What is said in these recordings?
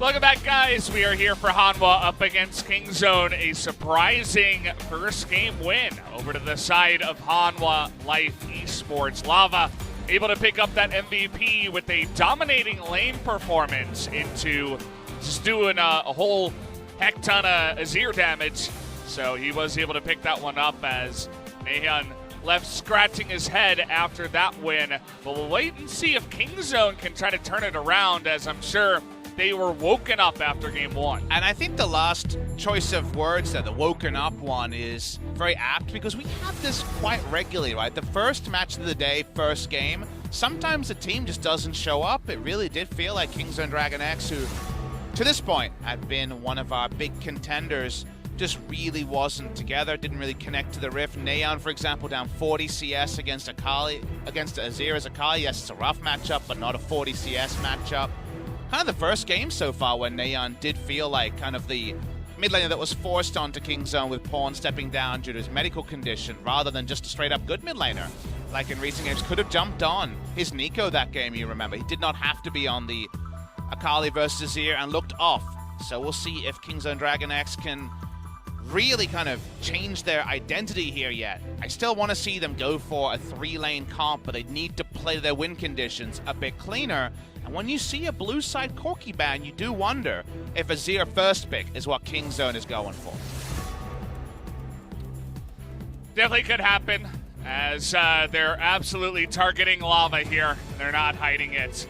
Welcome back, guys. We are here for Hanwha up against Kingzone. A surprising first game win over to the side of Hanwha Life Esports. Lava able to pick up that MVP with a dominating lane performance into just doing a whole heck ton of Azir damage. So he was able to pick that one up as Naehyun left scratching his head after that win. But we'll wait and see if Kingzone can try to turn it around, as I'm sure they were woken up after game one. And I think the last choice of words there, the woken up one, is very apt because we have this quite regularly, right? The first match of the day, first game, sometimes the team just doesn't show up. It really did feel like Kingzone Dragon X, who to this point had been one of our big contenders, just really wasn't together, didn't really connect to the Rift. Naehyun, for example, down 40 CS against Akali, against Azir as Akali. Yes, it's a rough matchup, but not a 40 CS matchup. Kind of the first game so far when Naehyun did feel like kind of the mid laner that was forced onto Kingzone with Pawn stepping down due to his medical condition, rather than just a straight up good mid laner. Like in recent games, could have jumped on his Nico that game, you remember. He did not have to be on the Akali versus Azir and looked off. So we'll see if Kingzone Dragon X can really kind of change their identity here yet. I still want to see them go for a 3-lane comp, but they need to play their win conditions a bit cleaner. And when you see a blue side Corki ban, you do wonder if Azir first pick is what Kingzone is going for. Definitely could happen, as they're absolutely targeting Lava here. They're not hiding it.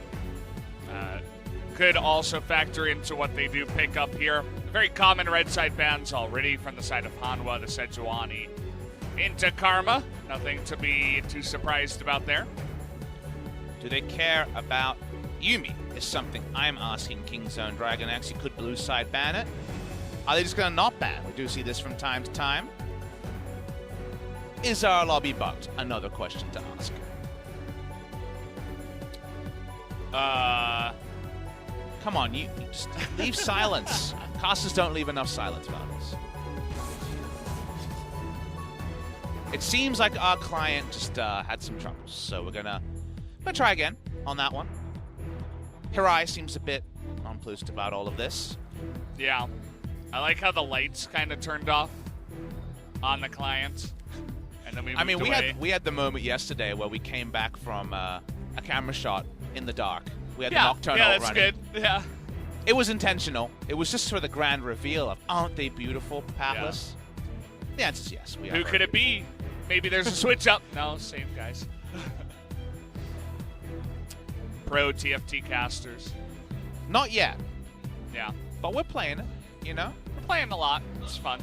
Could also factor into what they do pick up here. Very common red side bans already from the side of Hanwha, the Sejuani into Karma. Nothing to be too surprised about there. Do they care about Yuumi is something I'm asking Kingzone Dragon X. You could blue side ban it. Are they just going to not ban? We do see this from time to time. Is our lobby bugged? Another question to ask. Come on, you just leave silence. Casters don't leave enough silence about this. It seems like our client just had some troubles, so we're gonna try again on that one. Hirai seems a bit nonplussed about all of this. Yeah. I like how the lights kind of turned off on the client. And then we moved away. we had the moment yesterday where we came back from a camera shot in the dark. We had the Nocturnal running. Yeah, that's good. Yeah. It was intentional. It was just for the grand reveal of, aren't they beautiful, Pathless? Yeah. The answer is yes. Who could it be? Maybe there's a switch up. No, same guys. Pro TFT casters. Not yet. Yeah. But we're playing it, you know? We're playing a lot. It's fun.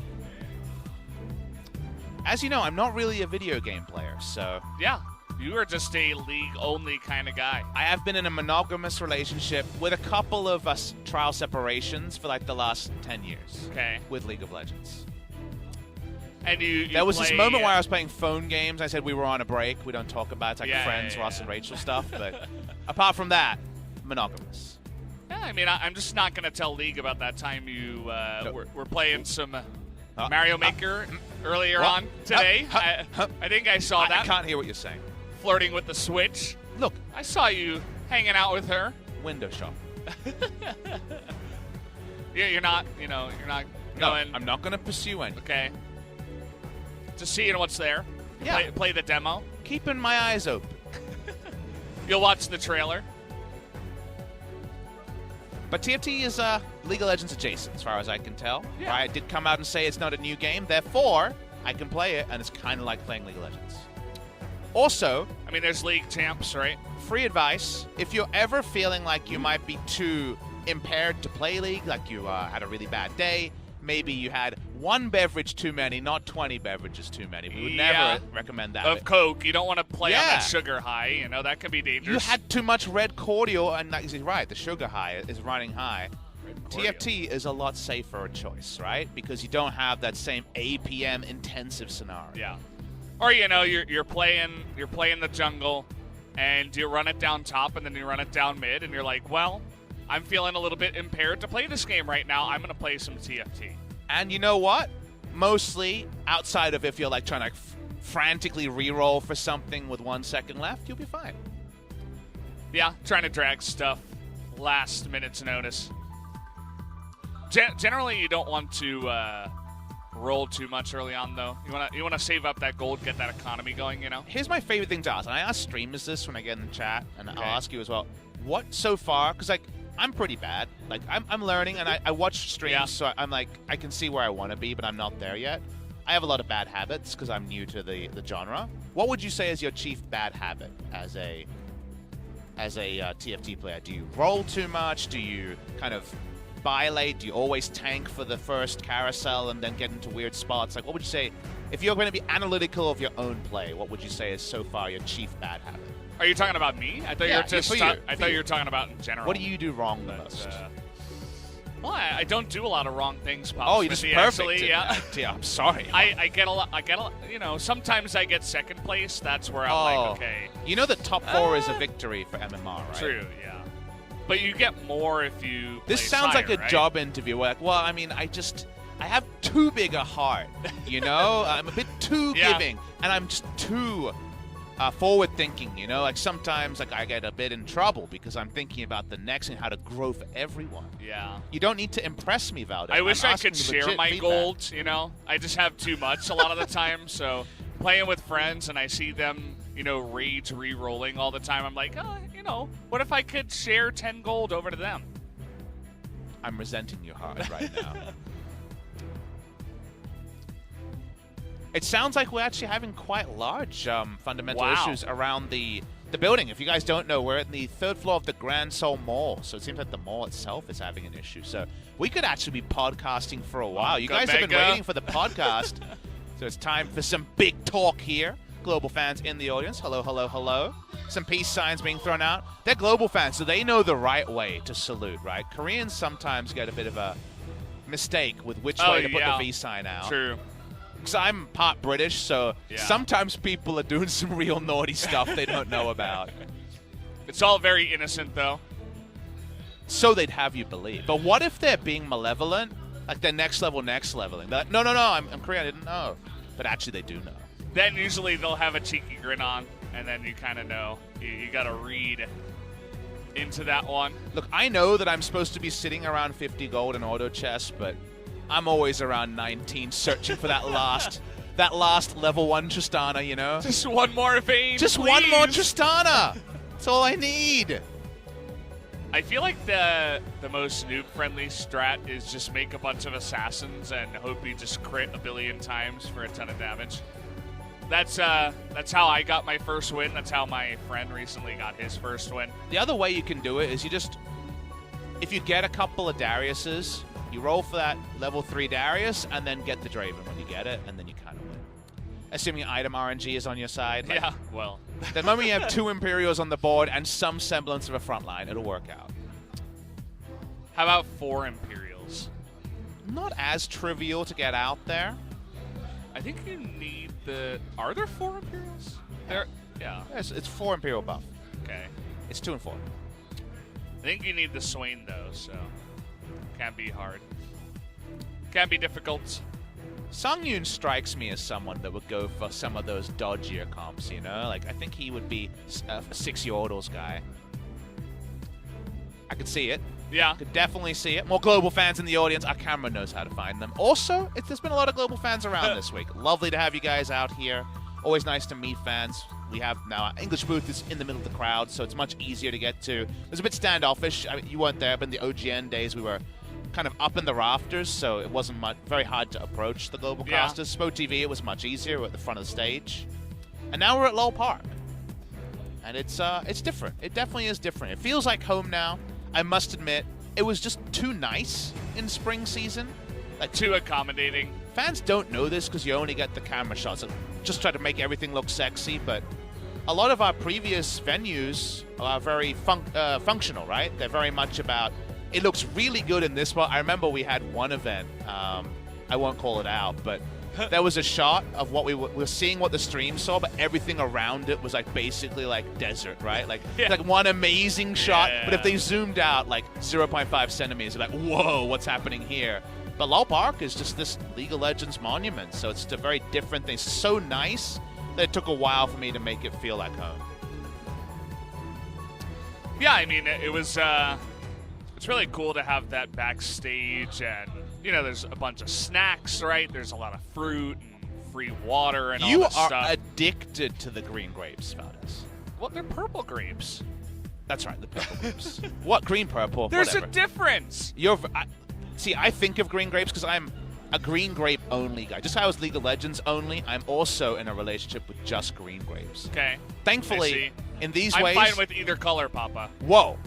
As you know, I'm not really a video game player, so... Yeah. You are just a league-only kind of guy. I have been in a monogamous relationship with a couple of trial separations for like the last 10 years. Okay. With League of Legends. And you there was this moment where I was playing phone games. I said we were on a break. We don't talk about it. It's like Friends, Ross and Rachel stuff. But apart from that, monogamous. Yeah, I mean, I'm just not going to tell League about that time you were playing some Mario Maker earlier on today. I think I saw that. I can't hear what you're saying. Flirting with the Switch. Look, I saw you hanging out with her. Window shop. Yeah, you're not going. No, I'm not going to pursue any. Okay. Just seeing what's there. Yeah. Play the demo. Keeping my eyes open. You'll watch the trailer. But TFT is League of Legends adjacent, as far as I can tell. Yeah. I did come out and say it's not a new game, therefore I can play it, and it's kind of like playing League of Legends. Also, I mean, there's league champs, right? Free advice, if you're ever feeling like you might be too impaired to play League, like you had a really bad day, maybe you had one beverage too many, not 20 beverages too many. We would never recommend that. Of Coke, you don't want to play on that sugar high, that can be dangerous. You had too much red cordial, and that's right, the sugar high is running high. TFT is a lot safer a choice, right? Because you don't have that same APM intensive scenario. Yeah. Or you're playing the jungle, and you run it down top, and then you run it down mid, and you're like, well, I'm feeling a little bit impaired to play this game right now. I'm gonna play some TFT. And you know what? Mostly outside of if you're like trying to frantically re-roll for something with 1 second left, you'll be fine. Yeah, trying to drag stuff last minute's notice. Generally, you don't want to roll too much early on, though. You wanna save up that gold, get that economy going, you know? Here's my favorite thing to ask, and I ask streamers this when I get in the chat, and I'll ask you as well. What so far, because like, I'm pretty bad. Like, I'm learning, and I watch streams, so I'm like, I can see where I want to be, but I'm not there yet. I have a lot of bad habits because I'm new to the genre. What would you say is your chief bad habit as a TFT player? Do you roll too much? Do you kind of buy late? Do you always tank for the first carousel and then get into weird spots? Like, what would you say, if you're going to be analytical of your own play, what would you say is so far your chief bad habit? Are you talking about me? I thought you were talking about in general. What do you do wrong the most? Well, I don't do a lot of wrong things. Oh, you're just perfect. Actually, yeah. I'm sorry. I get a lot. You know, sometimes I get second place. That's where I'm like, okay. You know, the top 4 is a victory for MMR, right? True. Yeah. But you get more if you. This sounds higher, like a right? job interview. Like, well, I mean, I have too big a heart. You know, I'm a bit too giving, and I'm just too forward thinking. You know, like sometimes like I get a bit in trouble because I'm thinking about the next and how to grow for everyone. Yeah. You don't need to impress me, Valdo. I wish I could share my feedback. gold. You know, I just have too much a lot of the time. So playing with friends and I see them, you know, rage re-rolling all the time. I'm like, oh, you know, what if I could share 10 gold over to them? I'm resenting you hard right now. It sounds like we're actually having quite large fundamental issues around the building. If you guys don't know, we're at the 3rd floor of the Grand Seoul Mall, so it seems like the mall itself is having an issue. So we could actually be podcasting for a while. You guys have been waiting for the podcast, so it's time for some big talk here. Global fans in the audience, hello, hello, hello. Some peace signs being thrown out. They're global fans, so they know the right way to salute, right? Koreans sometimes get a bit of a mistake with which way to put the V sign out. True. Because I'm part British, so sometimes people are doing some real naughty stuff they don't know about. It's all very innocent, though. So they'd have you believe. But what if they're being malevolent? Like they're next leveling. They're like, no, I'm Korean, I didn't know. But actually they do know. Then usually they'll have a cheeky grin on, and then you kind of know. You got to read into that one. Look, I know that I'm supposed to be sitting around 50 gold in auto chess, but I'm always around 19 searching for that last level 1 Tristana, you know? Just one more vein, Just please. one more Tristana! That's all I need. I feel like the most noob-friendly strat is just make a bunch of assassins and hope you just crit a billion times for a ton of damage. That's how I got my first win. That's how my friend recently got his first win. The other way you can do it is if you get a couple of Dariuses, you roll for that level 3 Darius, and then get the Draven when you get it, and then you kind of win. Assuming item RNG is on your side. Like, yeah, well. The moment you have 2 Imperials on the board and some semblance of a front line, it'll work out. How about 4 Imperials? Not as trivial to get out there. I think you need the... Are there 4 Imperials? Yeah. Yes, it's 4 Imperial buff. Okay. It's 2 and 4. I think you need the Swain, though, so... Can't be hard. Can't be difficult. Sangyoon strikes me as someone that would go for some of those dodgier comps, you know? Like, I think he would be a 6 Yordles guy. I could see it. Yeah. Could definitely see it. More global fans in the audience. Our camera knows how to find them. Also, there's been a lot of global fans around this week. Lovely to have you guys out here. Always nice to meet fans. We have now our English booth is in the middle of the crowd, so it's much easier to get to. It was a bit standoffish. I mean, you weren't there, but in the OGN days, we were kind of up in the rafters, so it wasn't very hard to approach the global casters. Spo TV, it was much easier. We're at the front of the stage. And now we're at Lowell Park. And it's different. It definitely is different. It feels like home now. I must admit, it was just too nice in spring season. Like, too accommodating. Fans don't know this because you only get the camera shots. And just try to make everything look sexy, but a lot of our previous venues are very functional, right? They're very much about, it looks really good in this spot. I remember we had one event, I won't call it out, but there was a shot of what we were seeing what the stream saw, but everything around it was like basically like desert, right? Like like one amazing shot, but if they zoomed out like 0.5 centimeters, they're like, whoa, what's happening here? But Lowell Park is just this League of Legends monument, so it's a very different thing. It's so nice that it took a while for me to make it feel like home. Yeah, I mean, it was It's really cool to have that backstage, and you know, there's a bunch of snacks, right? There's a lot of fruit and free water and all that stuff. You are addicted to the green grapes, Valdez. Well, they're purple grapes. That's right, the purple grapes. What? Green, purple, There's whatever. a difference. See, I think of green grapes because I'm a green grape only guy. Just how I was League of Legends only, I'm also in a relationship with just green grapes. Okay. Thankfully, in these I'm ways... fine with either color, Papa. Whoa.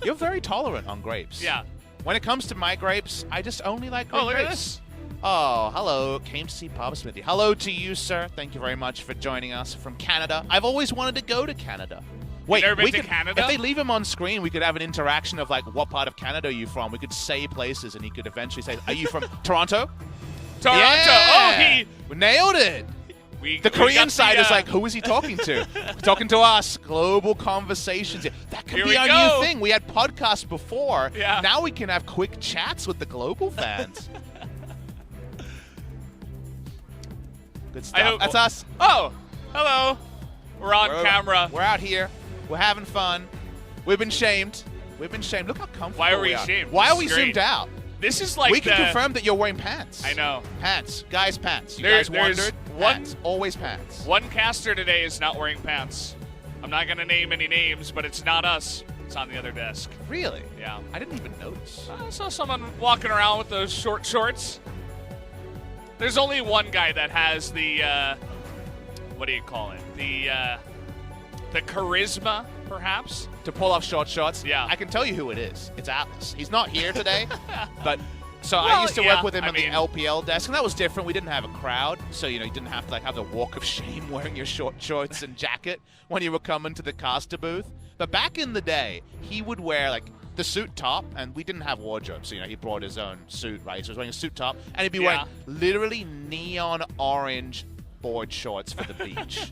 You're very tolerant on grapes. Yeah. When it comes to my grapes, I just only like green Oh, look grapes. at this. Oh, hello. Came to see Papa Smithy. Hello to you, sir. Thank you very much for joining us from Canada. I've always wanted to go to Canada. Wait, never been to Canada? If they leave him on screen, we could have an interaction of, like, what part of Canada are you from? We could say places, and he could eventually say, are you from Toronto? Toronto. Yeah. Oh, We nailed it. The Korean side is like, who is he talking to? He's talking to us. Global conversations. That could be our new thing. We had podcasts before. Yeah. Now we can have quick chats with the global fans. Good stuff. That's us. Oh, hello. We're on camera. We're out here. We're having fun. We've been shamed. Look how comfortable Why are we we are. shamed? Why This are we is great. zoomed out? This is like we can confirm that you're wearing pants. I know. Pants. Guys, pants. You There's guys wondered? one- Pants. Always pants. One caster today is not wearing pants. I'm not going to name any names, but it's not us. It's on the other desk. Really? Yeah. I didn't even notice. I saw someone walking around with those short shorts. There's only one guy that has the, what do you call it? The charisma, perhaps? To pull off short shots. Yeah. I can tell you who it is. It's Atlas. He's not here today, but so Well, I used to yeah, work with him I on mean- the LPL desk, and that was different. We didn't have a crowd, so you didn't have to have the walk of shame wearing your short shorts and jacket when you were coming to the caster booth. But back in the day, he would wear the suit top, and we didn't have wardrobe, so he brought his own suit, right? So he was wearing a suit top, and he'd be wearing literally neon orange board shorts for the beach.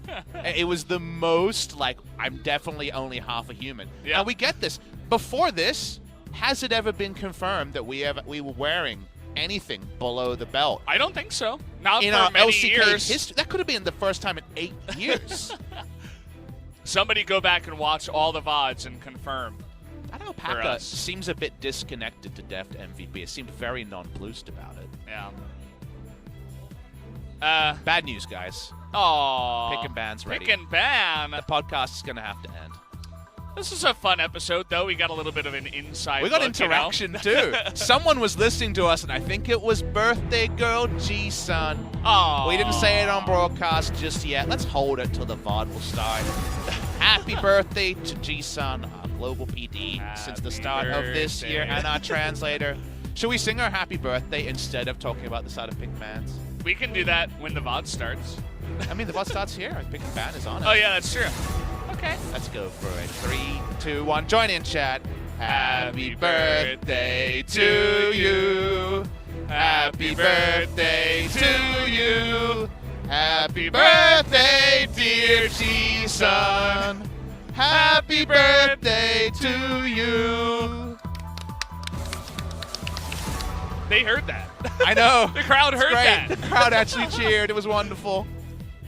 It was the most I'm definitely only half a human. Yeah. Now we get this. Before this, has it ever been confirmed that we were wearing anything below the belt? I don't think so. Not In for our many LCK years. history, that could have been the first time in 8 years. Somebody go back and watch all the VODs and confirm. I know For Paka us. seems a bit disconnected to Deft MVP. It seemed very nonplussed about it. Yeah. Bad news, guys. Oh. Pick and ban's ready. Pick and ban. The podcast is going to have to end. This is a fun episode, though. We got a little bit of an inside We got look, interaction, too. Someone was listening to us, and I think it was birthday girl G-Sun. Oh. We didn't say it on broadcast just yet. Let's hold it till the VOD will start. Happy birthday to G-Sun, our global PD since the start of this year, and our translator. Should we sing our happy birthday instead of talking about the side of Pick and Bands? We can do that when the VOD starts. I mean, the VOD starts here. Pick and Band is on it. Oh, yeah, that's true. Okay. Let's go for it. 3, 2, 1. Join in, chat. Happy birthday to you. Happy birthday to you. Happy birthday, dear G-Sun. Happy birthday to you. They heard that. I know. The crowd heard that. The crowd actually cheered. It was wonderful.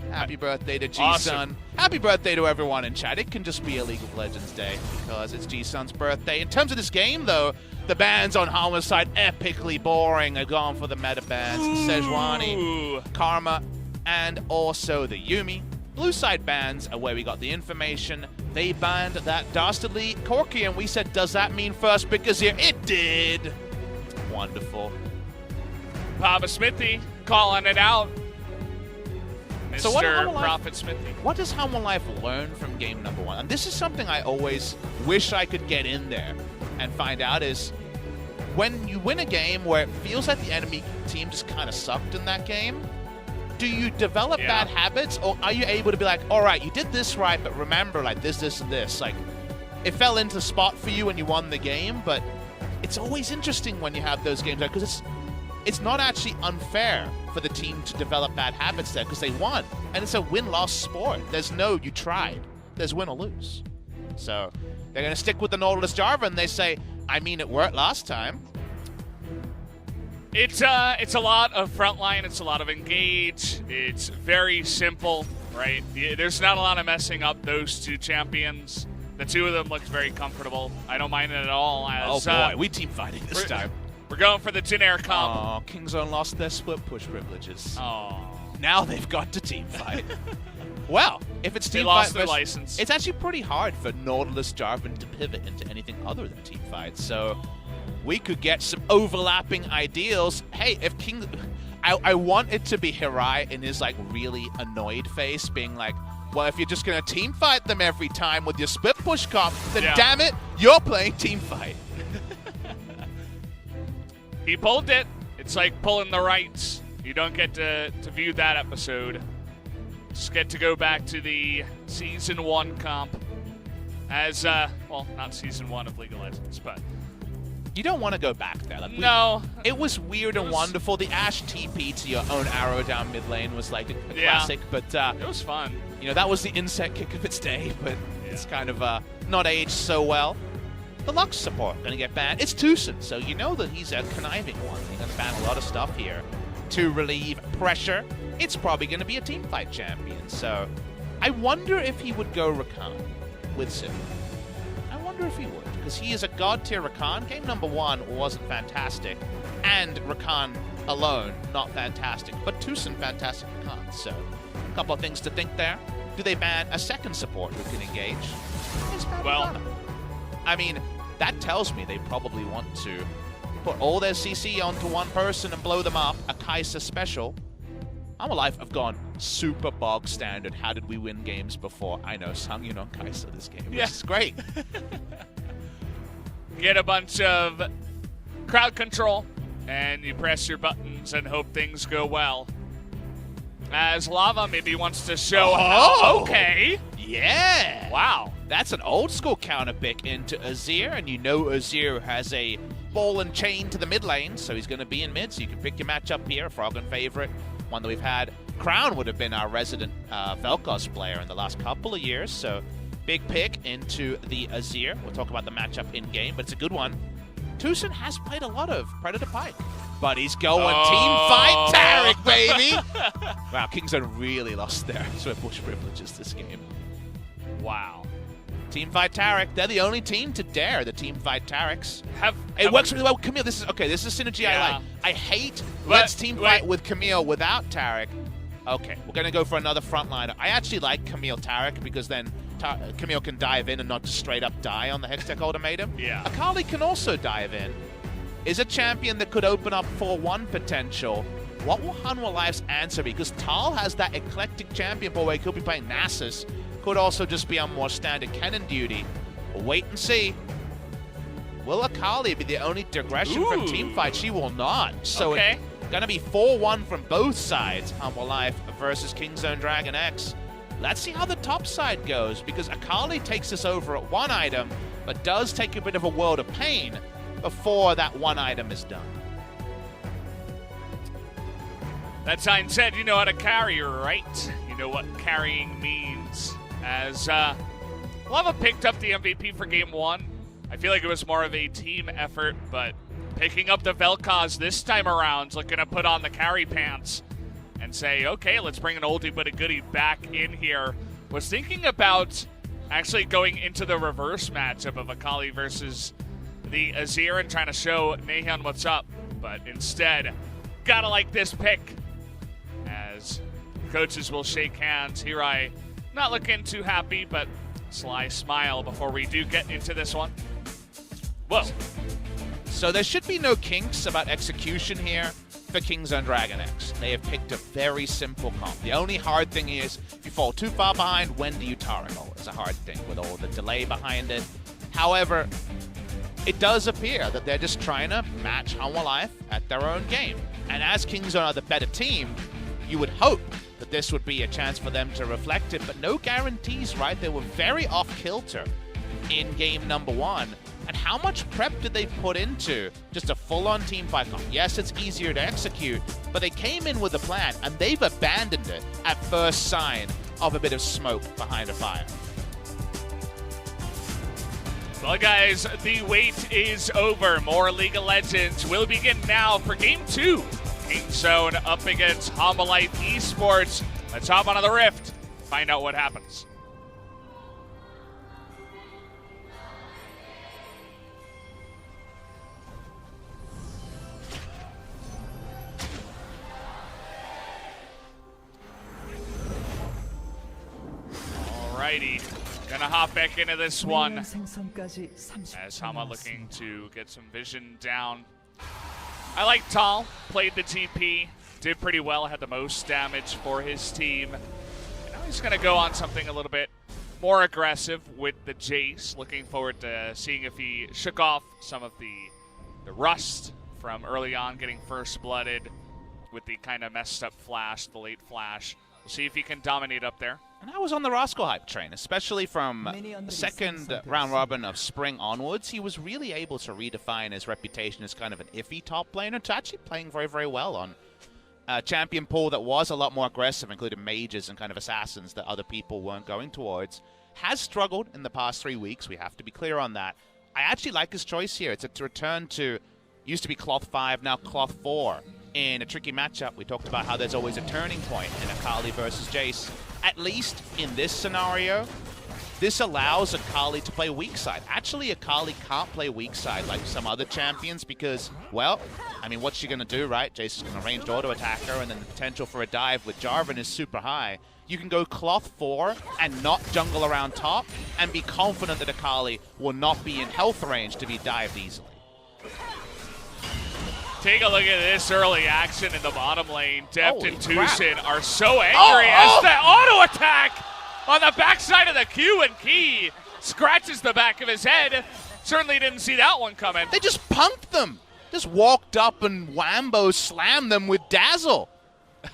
Happy birthday to G-Sun. Awesome. Happy birthday to everyone in chat. It can just be a League of Legends day because it's G-Sun's birthday. In terms of this game, though, the bans on Hanwha's side, epically boring. They've gone for the meta bans. Sejuani, Ooh. Karma, and also the Yuumi. Blue side bans are where we got the information. They banned that dastardly Corki, and we said, does that mean first pick is here? It did. Wonderful. Papa Smithy calling it out. Mr. So what Hanwha Life- Prophet Smithy. What does Hanwha Life learn from game number 1? And this is something I always wish I could get in there and find out is when you win a game where it feels like the enemy team just kind of sucked in that game, do you develop bad habits, or are you able to be like, all right, you did this right, but remember, this, and this. It fell into spot for you and you won the game, but it's always interesting when you have those games because it's not actually unfair for the team to develop bad habits there because they won. And it's a win-loss sport. There's no you tried. There's win or lose. So they're going to stick with the Nautilus Jarvan, and they say, I mean, it worked last time. It's a lot of frontline. It's a lot of engage. It's very simple, right? There's not a lot of messing up those two champions. The two of them looked very comfortable. I don't mind it at all. As, oh boy, we team fighting this time. We're going for the Tin Air comp. Oh, Kingzone lost their split push privileges. Oh. Now they've got to team fight. Well, if it's team they lost fight their license. It's actually pretty hard for Nautilus Jarvan to pivot into anything other than team fight. So we could get some overlapping ideals. Hey, if King... I want it to be Hirai in his like really annoyed face being like, well, if you're just going to team fight them every time with your split push comp, then damn it, you're playing team fight. He pulled it. It's like pulling the rights. You don't get to view that episode. Just get to go back to the Season 1 comp as, well, not Season 1 of League of Legends, but... You don't want to go back there. Like, no. It was weird and wonderful. The Ashe TP to your own arrow down mid lane was like a classic, but... it was fun. You know, that was the insect kick of its day, but it's kind of not aged so well. The Lux support going to get banned. It's TusiN, so you know that he's a conniving one. He's going to ban a lot of stuff here to relieve pressure. It's probably going to be a teamfight champion, so I wonder if he would go Rakan with Sim. I wonder if he would, because he is a god tier Rakan. Game number 1 wasn't fantastic, and Rakan alone not fantastic, but TusiN fantastic Rakan, so a couple of things to think there. Do they ban a second support who can engage? Well, I mean, that tells me they probably want to put all their CC onto one person and blow them up, a Kai'Sa special. Hanwha Life have gone super bog standard. How did we win games before? I know, sangyoon on Kai'Sa this game. Yeah. This is great. Get a bunch of crowd control, and you press your buttons and hope things go well. As Lava maybe wants to show how, okay. Yeah. Wow. That's an old school counter pick into Azir, and you know Azir has a ball and chain to the mid lane, so he's going to be in mid, so you can pick your matchup here. Froggen favorite, one that we've had. Crown would have been our resident FLICKR player in the last couple of years, so big pick into the Azir. We'll talk about the matchup in-game, but it's a good one. TusiN has played a lot of Predator Pike, but he's going team fight Taric, baby! Wow, Kingzone really lost their split push privileges this game. Wow. Teamfight Taric, they're the only team to dare the Teamfight Tarics. It have works really well. Camille, this is synergy I like. I hate let's teamfight with Camille without Taric. Okay, we're gonna go for another frontliner. I actually like Camille Taric because then Camille can dive in and not just straight up die on the Hextech ultimatum. Yeah. Akali can also dive in. Is a champion that could open up 4-1 potential. What will Hanwha Life's answer be? Because Thal has that eclectic champion pool where he could be playing Nasus. Could also just be on more standard cannon duty. We'll wait and see. Will Akali be the only digression from teamfight? She will not. So it's gonna be 4-1 from both sides. Hanwha Life versus Kingzone Dragon X. Let's see how the top side goes, because Akali takes us over at one item, but does take a bit of a world of pain before that one item is done. That sign said, you know how to carry, right? You know what carrying means. As Lava picked up the MVP for Game 1. I feel like it was more of a team effort, but picking up the Vel'Koz this time around, looking to put on the carry pants and say, okay, let's bring an oldie but a goodie back in here. Was thinking about actually going into the reverse matchup of Akali versus the Azir and trying to show Naehyun what's up, but instead, gotta like this pick. As coaches will shake hands. Hirai not looking too happy, but sly smile before we do get into this one. Whoa. So there should be no kinks about execution here for Kingzone Dragon X. They have picked a very simple comp. The only hard thing is, if you fall too far behind, when do you Taric? It's a hard thing with all the delay behind it. However, it does appear that they're just trying to match Hanwha Life at their own game. And as Kingzone are the better team, you would hope that this would be a chance for them to reflect it, but no guarantees, right? They were very off-kilter in game number 1. And how much prep did they put into just a full-on teamfight comp? Yes, it's easier to execute, but they came in with a plan, and they've abandoned it at first sign of a bit of smoke behind a fire. Well, guys, the wait is over. More League of Legends will begin now for Game 2. Kingzone up against Hanwha Life Esports. Let's hop onto the Rift, find out what happens. Alrighty, gonna hop back into this one. As Hanwha looking to get some vision down. I like Thal, played the TP, did pretty well, had the most damage for his team. And now he's gonna go on something a little bit more aggressive with the Jace. Looking forward to seeing if he shook off some of the rust from early on getting first blooded with the kind of messed up flash, the late flash. We'll see if he can dominate up there. And I was on the Rascal hype train, especially from the second round robin of spring onwards. He was really able to redefine his reputation as kind of an iffy top laner to actually playing very, very well on a champion pool that was a lot more aggressive, including mages and kind of assassins that other people weren't going towards. Has struggled in the past 3 weeks. We have to be clear on that. I actually like his choice here. It's a return to, used to be Cloth 5, now Cloth 4. In a tricky matchup, we talked about how there's always a turning point in Akali versus Jace. At least in this scenario, this allows Akali to play weak side. Actually, Akali can't play weak side like some other champions because, well, I mean, what's she going to do, right? Jace is going to ranged auto attack her, and then the potential for a dive with Jarvan is super high. You can go Cloth 4 and not jungle around top and be confident that Akali will not be in health range to be dived easily. Take a look at this early action in the bottom lane. Deft and TusiN are so angry Oh! as the auto attack on the backside of the Q, and Key scratches the back of his head. Certainly didn't see that one coming. They just punked them. Just walked up and whambo slammed them with Dazzle.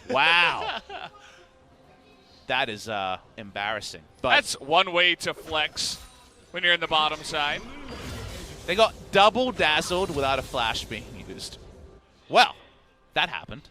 Wow. That is embarrassing. But that's one way to flex when you're in the bottom side. They got double dazzled without a flash being used. Well, that happened.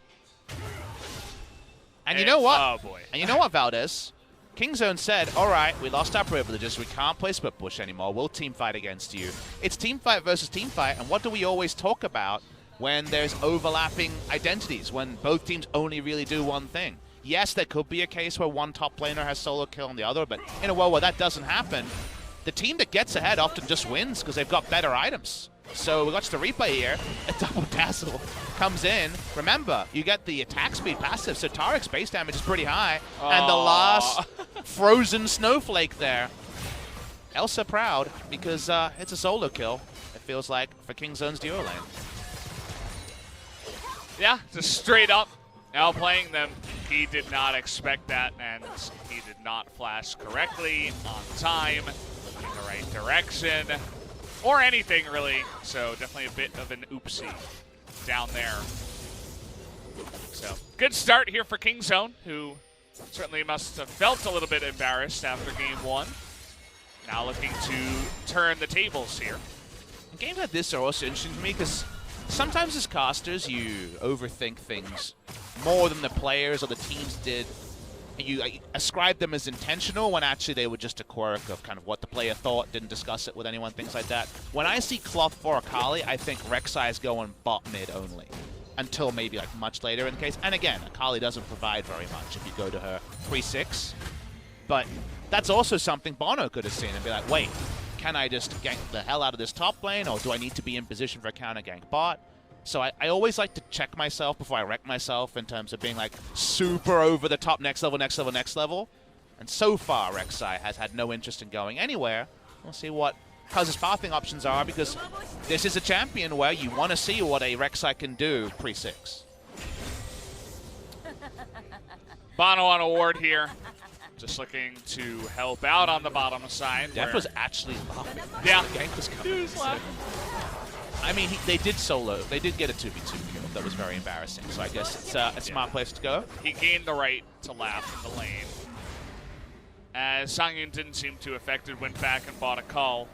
And you know what? Oh, boy. And you know what, Valdez? Kingzone said, all right, we lost our privileges. We can't play split push anymore. We'll team fight against you. It's team fight versus team fight. And what do we always talk about when there's overlapping identities, when both teams only really do one thing? Yes, there could be a case where one top laner has solo kill on the other, but in a world where that doesn't happen, the team that gets ahead often just wins because they've got better items. So we watch the replay here. A double dazzle comes in. Remember, you get the attack speed passive, so Tarek's base damage is pretty high. Aww. And the last frozen snowflake there. Elsa proud because it's a solo kill, it feels like, for Kingzone's duo lane. Yeah, just straight up outplaying them. He did not expect that, and he did not flash correctly, on time, in the right direction, or anything really. So definitely a bit of an oopsie down there. So good start here for Kingzone, who certainly must have felt a little bit embarrassed after game one. Now looking to turn the tables here. And games like this are also interesting to me because sometimes as casters you overthink things more than the players or the teams did. And you ascribe them as intentional when actually they were just a quirk of kind of what the player thought, didn't discuss it with anyone, things like that. When I see Cloth for Akali, I think Rek'Sai is going bot mid only. Until maybe like much later in the case. And again, Akali doesn't provide very much if you go to her 3-6. But that's also something bonO could have seen and be like, wait, can I just gank the hell out of this top lane, or do I need to be in position for a counter gank bot? So I always like to check myself before I wreck myself in terms of being like super over the top, next level, next level, next level. And so far, Rek'Sai has had no interest in going anywhere. We'll see what Cuzz's pathing options are, because this is a champion where you want to see what a Rek'Sai can do pre-6. bonO on a ward here. Just looking to help out on the bottom side. Deft was actually laughing. Yeah. The gank was coming. He was laughing. I mean, they did solo. They did get a 2v2 kill. That was very embarrassing. So I guess it's a smart place to go. He gained the right to laugh in the lane. As sangyoon didn't seem too affected, went back and bought a call.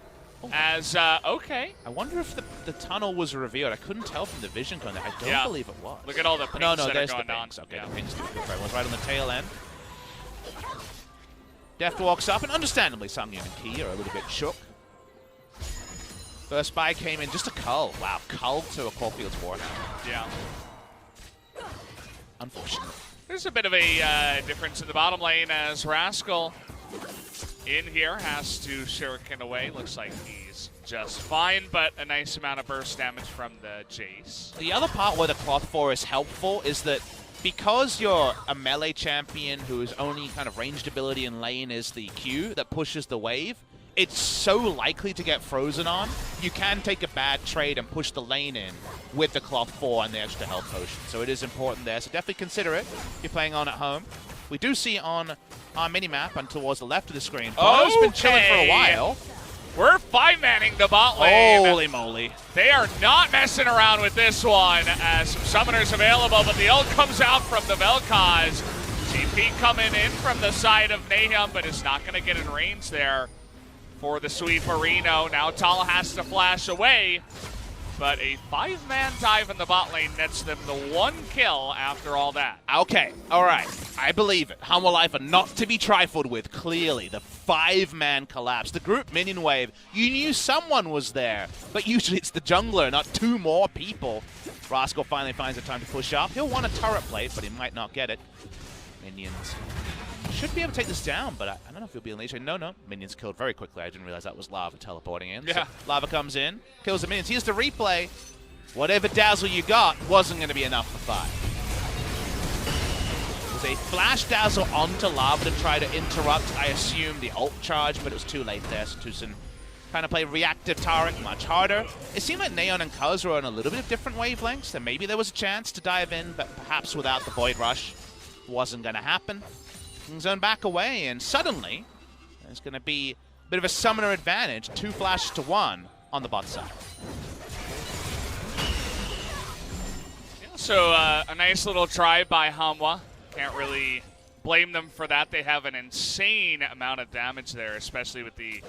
Oh. As, okay. I wonder if the tunnel was revealed. I couldn't tell from the vision going there. I don't believe it was. Look at all the pings that are going on. Okay, yeah. The pings was right on the tail end. Deft walks up, and understandably, sangyoon and Key are a little bit shook. First buy came in, just a cull. Wow, cull to a Caulfield's Warhound. Yeah. Unfortunate. There's a bit of a difference in the bottom lane as Rascal in here has to shuriken away. Looks like he's just fine, but a nice amount of burst damage from the Jace. The other part where the Cloth 4 is helpful is that because you're a melee champion whose only kind of ranged ability in lane is the Q that pushes the wave, it's so likely to get frozen on. You can take a bad trade and push the lane in with the Cloth 4 and the extra health potion. So it is important there. So definitely consider it if you're playing on at home. We do see on our mini-map and towards the left of the screen, bonO's been chilling for a while. We're 5-manning the bot lane. Holy moly. They are not messing around with this one as some summoners available, but the ult comes out from the Vel'Koz. TP coming in from the side of Naehyun, but is not going to get in range there for the Sweeperino. Now Thal has to flash away, but a 5-man dive in the bot lane nets them the 1 kill after all that. Okay, all right. I believe it. Hanwha Life are not to be trifled with, clearly. The 5-man collapse. The group minion wave, you knew someone was there, but usually it's the jungler, not 2 more people. Rascal finally finds the time to push up. He'll want a turret plate, but he might not get it. Minions should be able to take this down, but I don't know if he'll be in leash. No. Minions killed very quickly. I didn't realize that was Lava teleporting in. Yeah. So Lava comes in, kills the minions. Here's the replay. Whatever dazzle you got wasn't going to be enough for 5. It was a flash dazzle onto Lava to try to interrupt, I assume, the ult charge, but it was too late there. So TusiN kind of play reactive Taric much harder. It seemed like Naehyun and Cuzz were on a little bit of different wavelengths, and maybe there was a chance to dive in, but perhaps without the Void Rush wasn't going to happen. Zone back away, and suddenly there's going to be a bit of a summoner advantage. 2 flashes to 1 on the bot side. Yeah, so a nice little try by Hanwha. Can't really blame them for that. They have an insane amount of damage there, especially with the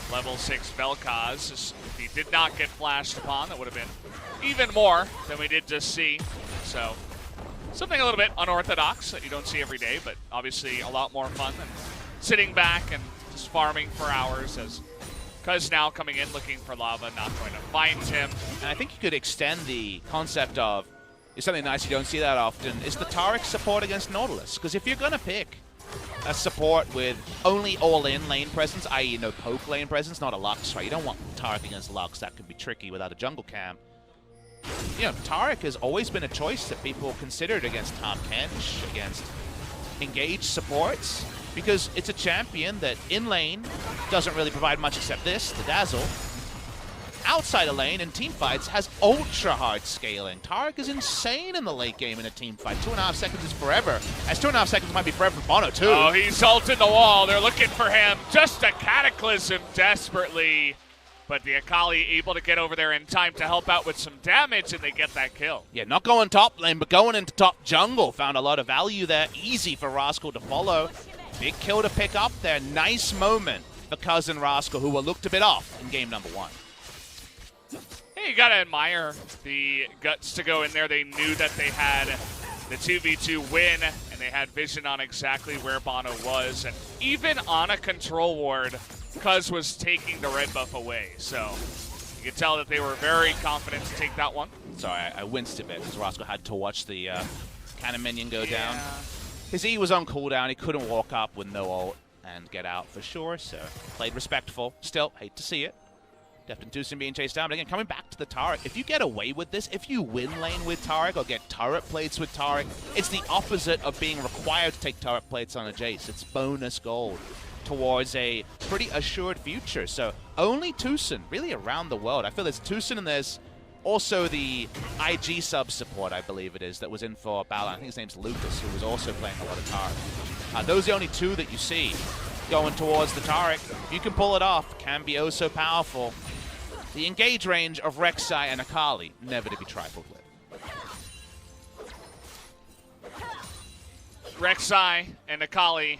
level 6 Vel'Koz. If he did not get flashed upon, that would have been even more than we did just see. So something a little bit unorthodox that you don't see every day, but obviously a lot more fun than sitting back and just farming for hours, as Cuzz now coming in looking for Lava, not going to find him. And I think you could extend the concept of, it's something nice you don't see that often, is the Taric support against Nautilus. Because if you're going to pick a support with only all-in lane presence, i.e. no poke lane presence, not a Lux, right? You don't want Taric against Lux. That could be tricky without a jungle camp. You know, Taric has always been a choice that people considered against top Kench, against engaged supports, because it's a champion that in lane doesn't really provide much except this, the Dazzle. Outside of lane in teamfights has ultra hard scaling. Taric is insane in the late game in a team fight. 2.5 seconds is forever, as 2.5 seconds might be forever for bonO too. Oh, he's ulted the wall. They're looking for him. Just a Cataclysm desperately. But the Akali able to get over there in time to help out with some damage, and they get that kill. Yeah, not going top lane, but going into top jungle. Found a lot of value there. Easy for Rascal to follow. Big kill to pick up there. Nice moment for Cuzz and Rascal, who were looked a bit off in game number 1. Hey, you got to admire the guts to go in there. They knew that they had the 2v2 win, and they had vision on exactly where bonO was. And even on a control ward, Cuzz was taking the red buff away, so you could tell that they were very confident to take that one. Sorry, I winced a bit because Rascal had to watch the cannon minion go down. His E was on cooldown. He couldn't walk up with no ult and get out for sure, so played respectful. Still, hate to see it. Deft and TusiN being chased down, but again, coming back to the Taric, if you get away with this, if you win lane with Taric or get turret plates with Taric, it's the opposite of being required to take turret plates on a Jace. It's bonus gold towards a pretty assured future. So only TusiN really around the world. I feel there's TusiN and there's also the IG sub support, I believe it is, that was in for Balan. I think his name's Lucas, who was also playing a lot of Taric. Those are the only 2 that you see going towards the Taric. If you can pull it off, can be oh so powerful. The engage range of Rek'Sai and Akali, never to be trifled with. Rek'Sai and Akali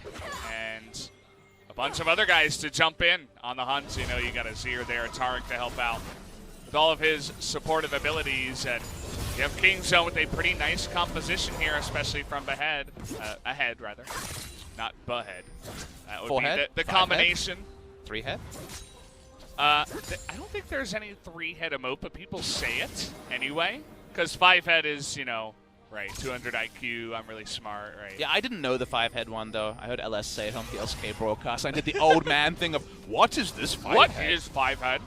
and a bunch of other guys to jump in on the hunt. You know, you got Azir there, Taric to help out with all of his supportive abilities. And you have Kingzone with a pretty nice composition here, especially from ahead, not behead. That would be the combination. Head? 3 head? I don't think there's any 3-head emote, but people say it anyway. Because 5-head is, you know, right, 200 IQ, I'm really smart, right? Yeah, I didn't know the 5-head one, though. I heard LS say it on the LCK broadcast. I did the old man thing of, what is this 5-head? What is 5-head?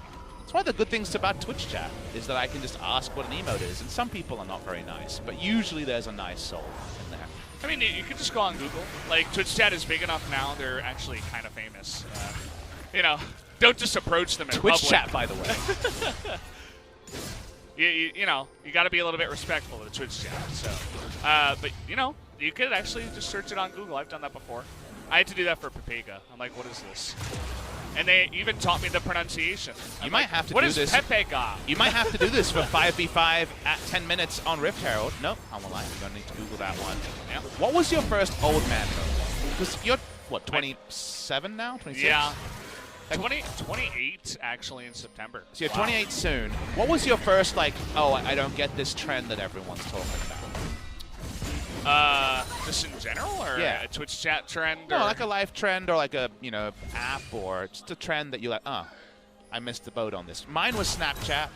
It's one of the good things about Twitch chat, is that I can just ask what an emote is. And some people are not very nice, but usually there's a nice soul in there. I mean, you could just go on Google. Like, Twitch chat is big enough now, they're actually kind of famous. You know, don't just approach them in Twitch public. chat, by the way. You know, you got to be a little bit respectful of the Twitch chat. So, but, you know, you could actually just search it on Google. I've done that before. I had to do that for Pepega. I'm like, what is this? And they even taught me the pronunciation. You might have to do this. Pepega? You might have to do this for 5v5 at 10 minutes on Rift Herald. Nope, I'm alive. You're going to need to Google that one. Yeah. What was your first old man mode? Because you're, what, 27 now? 26? Yeah. 28 actually in September. So you're 28 soon. What was your first, like, oh, I don't get this trend that everyone's talking about? Just in general, or yeah. a Twitch chat trend? No, or? like a live trend or like a, you know, app or just a trend that you're like, oh, I missed the boat on this. Mine was Snapchat.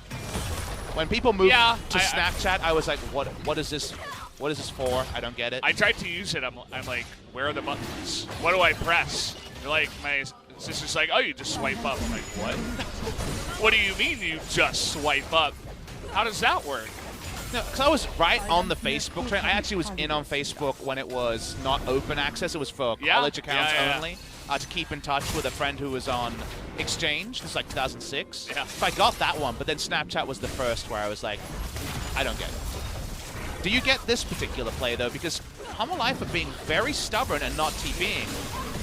When people moved to Snapchat, I was like, what is this? What is this for? I don't get it. I tried to use it. I'm like, where are the buttons? What do I press? They're like, my sister's like, oh, you just swipe up. I'm like, what? What do you mean you just swipe up? How does that work? No, because I was right on the Facebook trend. I actually was in on Facebook when it was not open access. It was for college accounts only. To keep in touch with a friend who was on Exchange. This was like 2006. Yeah. So I got that one, but then Snapchat was the first where I was like, I don't get it. Do you get this particular play, though? Because Hanwha Life are being very stubborn and not TPing.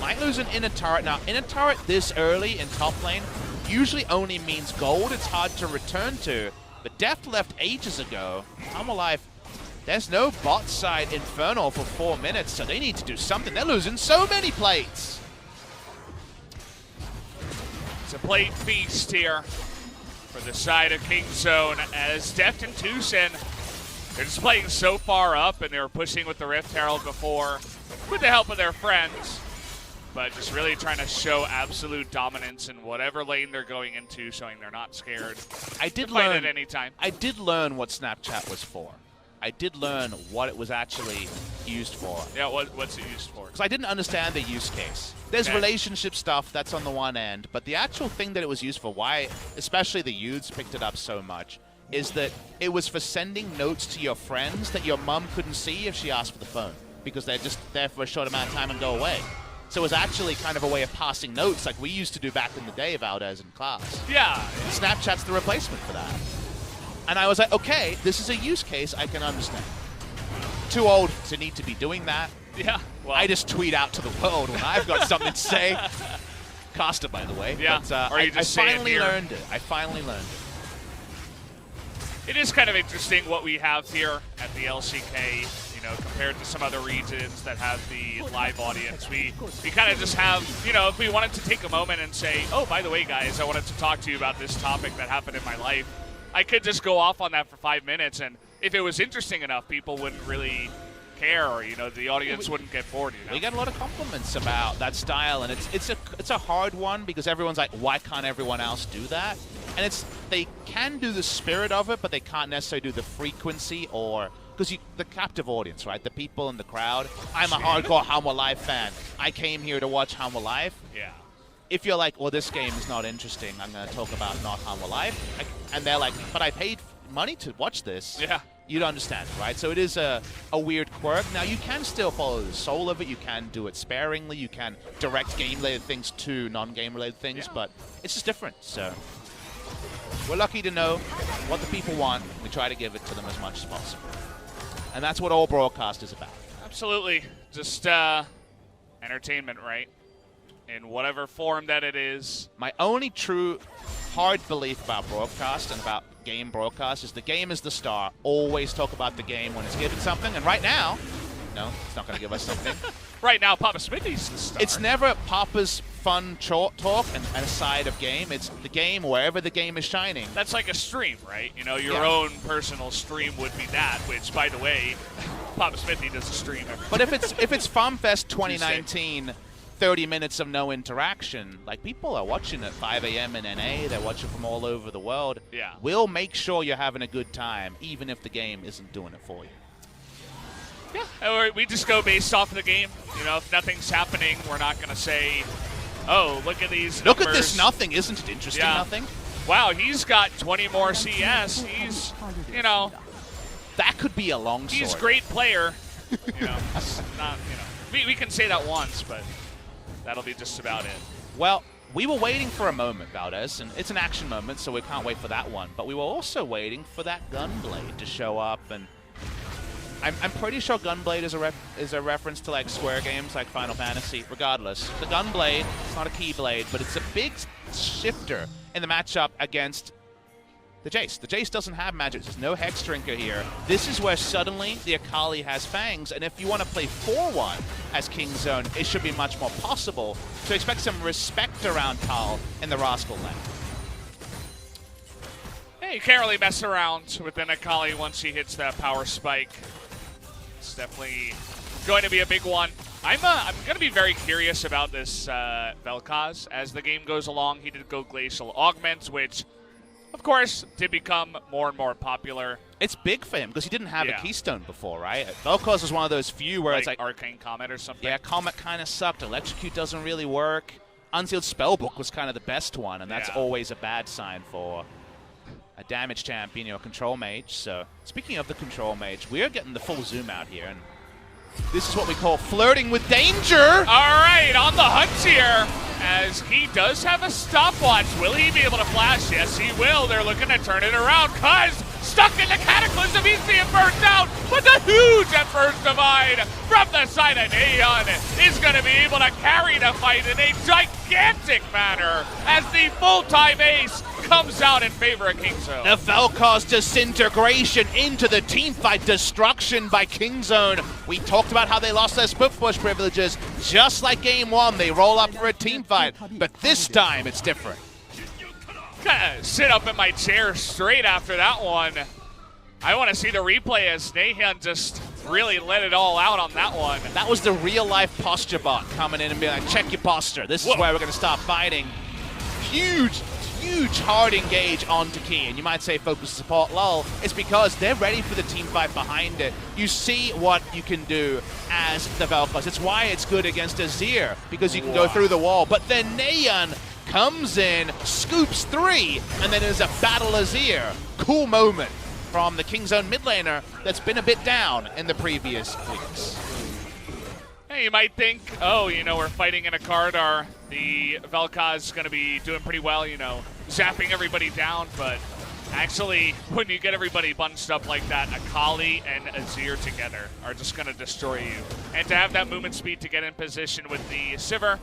Might lose an inner turret. Now, inner turret this early in top lane usually only means gold. It's hard to return to. But Deft left ages ago. Hanwha Life, there's no bot side Infernal for 4 minutes, so they need to do something. They're losing so many plates. It's a plate feast here for the side of Kingzone as Deft and TusiN, they're just playing so far up, and they were pushing with the Rift Herald before with the help of their friends, but just really trying to show absolute dominance in whatever lane they're going into, showing they're not scared. I did learn learn at any time. I did learn what Snapchat was for. I did learn what it was actually used for. Yeah, what's it used for? Because I didn't understand the use case. There's relationship stuff, that's on the one end, but the actual thing that it was used for, why especially the youths picked it up so much, is that it was for sending notes to your friends that your mum couldn't see if she asked for the phone, because they're just there for a short amount of time and go away. So it was actually kind of a way of passing notes like we used to do back in the day, Valdez, in class. Yeah. Snapchat's the replacement for that. And I was like, okay, this is a use case I can understand. Too old to need to be doing that. Yeah. Well, I just tweet out to the world when I've got something to say. Costa, by the way. Yeah. But, or you just I finally learned it. I finally learned it. It is kind of interesting what we have here at the LCK, you know, compared to some other regions that have the live audience. We kind of just have, you know, if we wanted to take a moment and say, oh, by the way, guys, I wanted to talk to you about this topic that happened in my life, I could just go off on that for 5 minutes, and if it was interesting enough, people wouldn't really care, or, you know, the audience wouldn't get bored, you know? We got a lot of compliments about that style, and it's a hard one because everyone's like, why can't everyone else do that? And they can do the spirit of it, but they can't necessarily do the frequency, or because the captive audience, right? The people in the crowd. I'm a hardcore Hanwha Live fan. I came here to watch Hanwha Live. Yeah. If you're like, well, this game is not interesting, I'm going to talk about not Hanwha Live, and they're like, but I paid money to watch this. Yeah. You'd understand, right? So it is a weird quirk. Now, you can still follow the soul of it. You can do it sparingly. You can direct game-related things to non-game-related things, but it's just different. So we're lucky to know what the people want. We try to give it to them as much as possible. And that's what all broadcast is about. Absolutely. Just entertainment, right? In whatever form that it is. My only true hard belief about broadcast and about game broadcast is the game is the star. Always talk about the game when it's given something. And right now, no, it's not going to give us something. Right now, Papa Smithy's the star. It's never Papa's fun talk and a side of game. It's the game wherever the game is shining. That's like a stream, right? You know, your own personal stream would be that, which, by the way, Papa Smithy does a stream every But if it's FunFest 2019, 30 minutes of no interaction, like people are watching at 5 a.m. in NA, they're watching from all over the world. Yeah. We'll make sure you're having a good time, even if the game isn't doing it for you. Yeah, or we just go based off of the game. You know, if nothing's happening, we're not going to say, oh, look at these numbers. Look at this nothing. Isn't it interesting, nothing? Wow, he's got 20 more CS. He's, you know. That could be a long sword. He's a great player. You know, it's not, you know, we can say that once, but that'll be just about it. Well, we were waiting for a moment, Valdez, and it's an action moment, so we can't wait for that one. But we were also waiting for that Gunblade to show up, and I'm pretty sure Gunblade is a reference to like Square games like Final Fantasy. Regardless, the Gunblade, it's not a Keyblade, but it's a big shifter in the matchup against the Jace. The Jace doesn't have magic. There's no Hex Drinker here. This is where suddenly the Akali has Fangs, and if you want to play 4-1 as Kingzone, it should be much more possible. So expect some respect around Thal in the Rascal lane. Hey, you can't really mess around with an Akali once he hits that power spike. It's definitely going to be a big one. I'm going to be very curious about this Vel'Koz as the game goes along. He did go Glacial Augment, which, of course, did become more and more popular. It's big for him because he didn't have a Keystone before, right? Vel'Koz was one of those few where like it's like Arcane Comet or something. Yeah, Comet kind of sucked. Electrocute doesn't really work. Unsealed Spellbook was kind of the best one, and that's always a bad sign for a damage champion, you know, control mage. So speaking of the control mage, we're getting the full zoom out here, and this is what we call flirting with danger. All right, on the hunt here, as he does have a stopwatch. Will he be able to flash? Yes, he will. They're looking to turn it around. Cuzz stuck in the Cataclysm. He's being burnt out, but the huge First Divide from the side of Naehyun is going to be able to carry the fight in a gigantic manner as the full-time ace comes out in favor of Kingzone. The Vel'Koz disintegration into the teamfight destruction by Kingzone. We talked about how they lost their split push privileges. Just like game one, they roll up for a teamfight, but this time it's different. Kind of sit up in my chair straight after that one. I want to see the replay as Naehyun just really let it all out on that one. That was the real-life posture bot coming in and being like, check your posture. This is where we're going to start fighting. Huge hard engage onto Key, and you might say focus support, lol. It's because they're ready for the team fight behind it. You see what you can do as the Vel'Koz. It's why it's good against Azir, because you can go through the wall. But then Naehyun comes in, scoops 3, and then there's a battle Azir. Cool moment from the Kingzone mid laner that's been a bit down in the previous weeks. Hey, you might think, oh, you know, we're fighting in a corridor. The Vel'Koz is going to be doing pretty well, you know, zapping everybody down. But actually, when you get everybody bunched up like that, Akali and Azir together are just going to destroy you. And to have that movement speed to get in position with the Sivir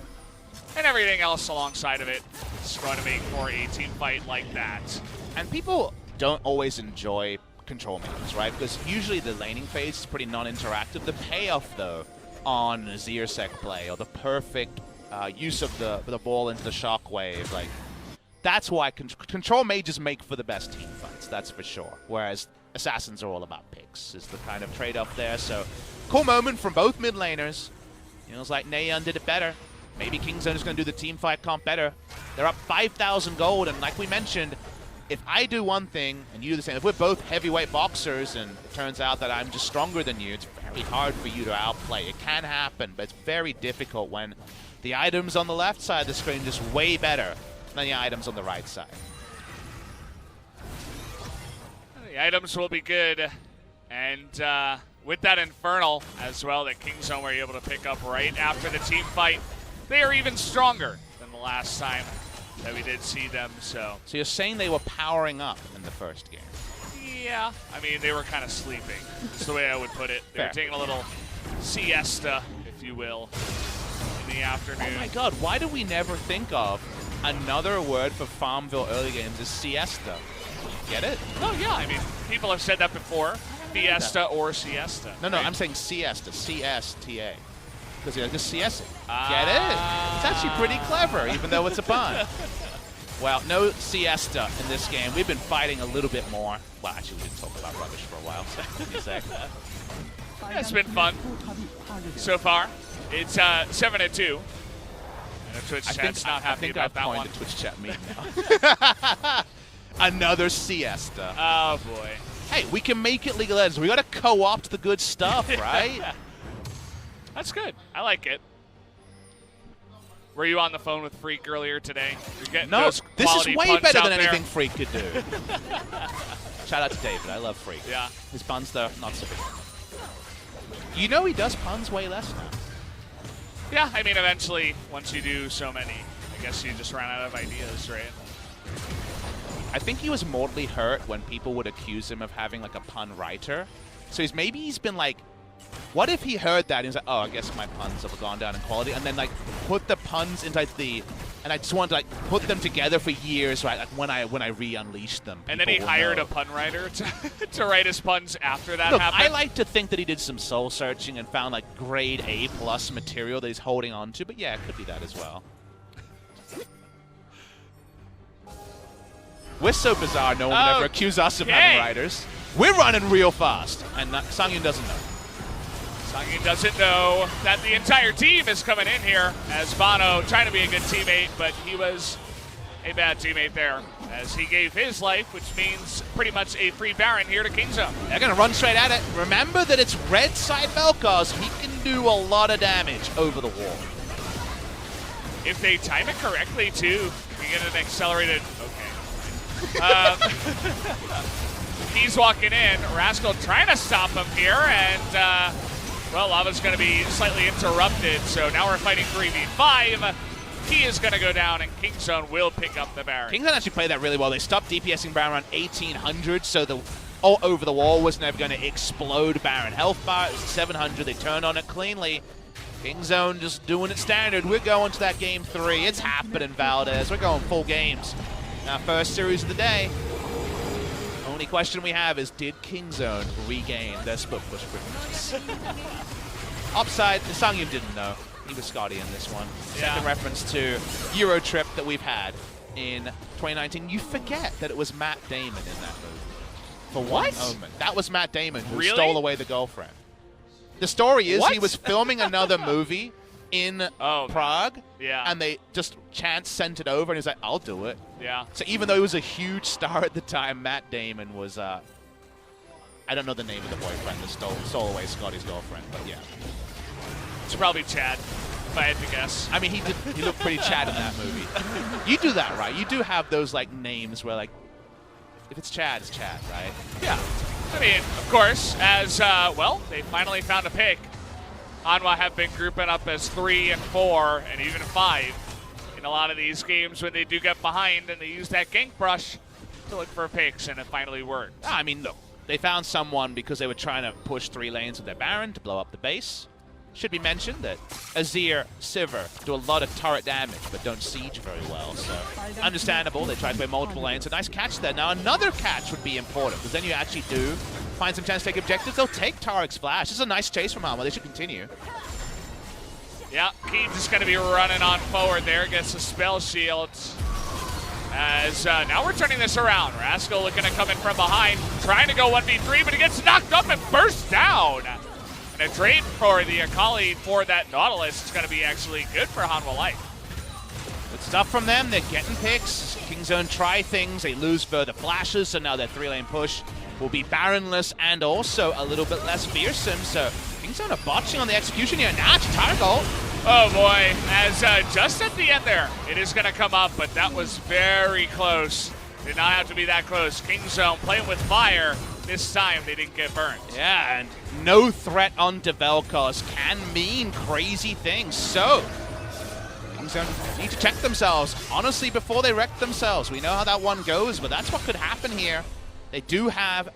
and everything else alongside of it, it's going to make for a team fight like that. And people don't always enjoy control mages, right? Because usually the laning phase is pretty non-interactive. The payoff, though, on Azir sec play, or the perfect use of the ball into the shockwave, like, that's why control mages make for the best team fights, that's for sure. Whereas assassins are all about picks, is the kind of trade-off there. So, cool moment from both mid laners. You know, it's like Naehyun did it better. Maybe Kingzone is going to do the team fight comp better. They're up 5,000 gold, and like we mentioned, if I do one thing and you do the same, if we're both heavyweight boxers and it turns out that I'm just stronger than you, it's very hard for you to outplay. It can happen, but it's very difficult when the items on the left side of the screen are just way better than the items on the right side. The items will be good, and with that Infernal as well that Kingzone were able to pick up right after the team fight, they are even stronger than the last time that we did see them. So you're saying they were powering up in the first game? Yeah, I mean, they were kind of sleeping. That's the way I would put it. They were taking a little siesta, if you will, in the afternoon. Oh my god, why do we never think of another word for Farmville early games is siesta? Get it? Oh yeah, I mean, people have said that before. Fiesta or siesta. No, right? I'm saying siesta, C-S-T-A. Because you're just CS-ing. Get it? It's actually pretty clever, even though it's a pun. Well, no siesta in this game. We've been fighting a little bit more. Well, actually, we didn't talk about rubbish for a while, so give me a sec. Yeah, it's been fun so far. It's 7-2. And the Twitch chat's not happy about that one. I think I've coined the Twitch chat meme now. Another siesta. Oh, boy. Hey, we can make it League of Legends. We got to co-opt the good stuff, right? That's good. I like it. Were you on the phone with Freak earlier today? No, this is way better than anything there. Freak could do. Shout out to David. I love Freak. Yeah. His buns, though, not so big. You know he does puns way less now. Yeah, I mean, eventually, once you do so many, I guess you just run out of ideas, right? I think he was mortally hurt when people would accuse him of having like a pun writer. So maybe he's been like, what if he heard that and he's like, oh, I guess my puns have gone down in quality, and then like put the puns into the, and I just wanted to like put them together for years, right? Like when I re-unleashed them. And then he hired a pun writer to write his puns after that Look, happened. I like to think that he did some soul searching and found like grade A+ material that he's holding on to, but yeah, it could be that as well. We're so bizarre, no one would ever accuse us of having writers. We're running real fast, and sangyoon doesn't know. sangyoon doesn't know that the entire team is coming in here as bonO trying to be a good teammate, but he was a bad teammate there as he gave his life, which means pretty much a free Baron here to KingZone. They're going to run straight at it. Remember that it's red side Vel'Koz. He can do a lot of damage over the wall. If they time it correctly, too, you can get an accelerated... Okay. He's walking in. Rascal trying to stop him here, and, well, Lava's going to be slightly interrupted, so now we're fighting 3v5. He is going to go down, and KingZone will pick up the Baron. KingZone actually played that really well. They stopped DPSing Baron around 1800, so the all over the wall was never going to explode Baron health bar. It was 700. They turned on it cleanly. KingZone just doing it standard. We're going to that game 3. It's happening, Valdez. We're going full games. Our first series of the day. Only question we have is, did KingZone regain their split push privileges? Upside, the sangyoon didn't know. He was Scotty in this one. Yeah. Second reference to Euro Trip that we've had in 2019. You forget that it was Matt Damon in that movie. For one moment. That was Matt Damon who stole away the girlfriend. The story is he was filming another movie in Prague, and they just chance sent it over, and he's like, I'll do it. Yeah. So even though he was a huge star at the time, Matt Damon was, I don't know the name of the boyfriend that stole away Scotty's girlfriend, but yeah. It's probably Chad, if I had to guess. I mean, he looked pretty Chad in that movie. You do that, right? You do have those, like, names where, like, if it's Chad, it's Chad, right? Yeah. I mean, of course, as, well, they finally found a pick. Hanwha have been grouping up as 3 and 4 and even 5 in a lot of these games when they do get behind, and they use that gank brush to look for picks, and it finally worked. I mean, look, they found someone because they were trying to push 3 lanes with their Baron to blow up the base. Should be mentioned that Azir, Sivir do a lot of turret damage, but don't siege very well, so understandable. They tried to play multiple lanes. A nice catch there. Now, another catch would be important, because then you actually do find some chance to take objectives. They'll take Tariq's flash. This is a nice chase from Hanwha. They should continue. Yeah, Keith is going to be running on forward there. Gets a spell shield. As now we're turning this around. Rascal looking to come in from behind, trying to go 1v3, but he gets knocked up and bursts down. And a trade for the Akali for that Nautilus is going to be actually good for Hanwha Life. Good stuff from them. They're getting picks. KingZone try things. They lose further flashes, so now their 3-lane push will be Baronless and also a little bit less fearsome. So KingZone are botching on the execution here. Now it's Targold. Oh boy, as just at the end there, it is going to come up, but that was very close. Did not have to be that close. KingZone playing with fire. This time they didn't get burned. Yeah, and no threat onto Vel'Koz can mean crazy things. So KingZone need to check themselves, honestly, before they wreck themselves. We know how that one goes, but that's what could happen here. They do have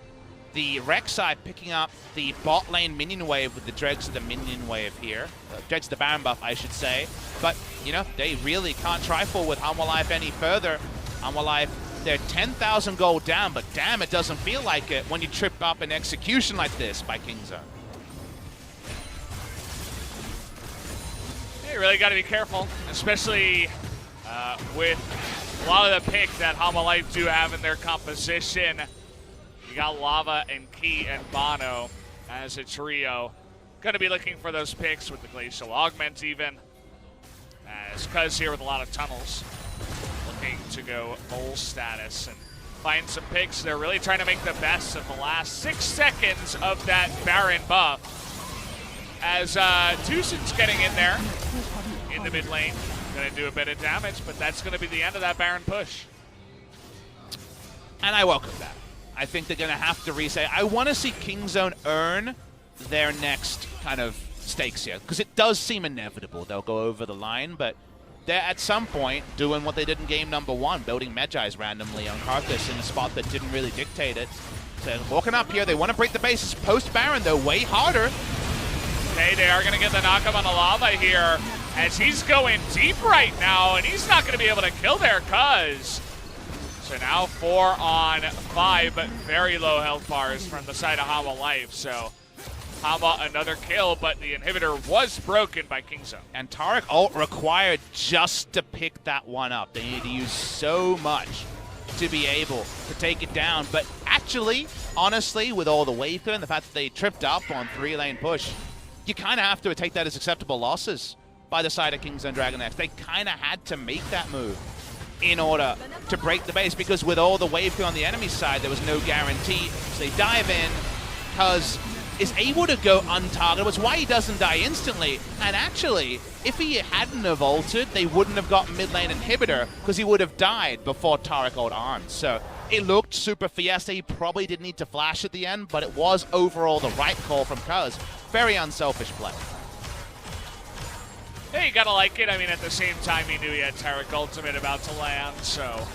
the Rek'Sai picking up the bot lane minion wave with the Dregs of the minion wave here. Dregs of the Baron buff, I should say. But, you know, they really can't trifle with Hanwha Life any further. Hanwha Life, they're 10,000 gold down, but damn, it doesn't feel like it when you trip up an execution like this by KingZone. You really got to be careful, especially with a lot of the pick that Hanwha Life do have in their composition. You got Lava and Key and bonO as a trio. Going to be looking for those picks with the Glacial Augment even. As Cuzz here with a lot of tunnels. Looking to go full status and find some picks. They're really trying to make the best of the last 6 seconds of that Baron buff. As TusiN's getting in there in the mid lane. Going to do a bit of damage, but that's going to be the end of that Baron push. And I welcome that. I think they're going to have to reset. I want to see KingZone earn their next kind of stakes here, because it does seem inevitable they'll go over the line, but they're at some point doing what they did in game number 1, building Medjais randomly on Karthus in a spot that didn't really dictate it. So walking up here, they want to break the bases. Post Baron, though, way harder. Okay, they are going to get the knock-up on the lava here as he's going deep right now, and he's not going to be able to kill their Cuzz. So now 4 on 5, but very low health bars from the side of Hanwha Life. So Hanwha another kill, but the inhibitor was broken by KingZone. And Taric ult required just to pick that one up. They need to use so much to be able to take it down. But actually, honestly, with all the wave clear and the fact that they tripped up on 3-lane push, you kind of have to take that as acceptable losses by the side of KingZone Dragon X. They kind of had to make that move in order to break the base, because with all the wave clear on the enemy side, there was no guarantee. So they dive in. Cuzz is able to go untargeted, which is why he doesn't die instantly. And actually, if he hadn't have ulted, they wouldn't have got mid lane inhibitor, because he would have died before Taric ult armed. So it looked super Fiesta. He probably didn't need to flash at the end, but it was overall the right call from Cuzz. Very unselfish play. Yeah, you gotta like it. I mean, at the same time, he knew he had Taric ultimate about to land, so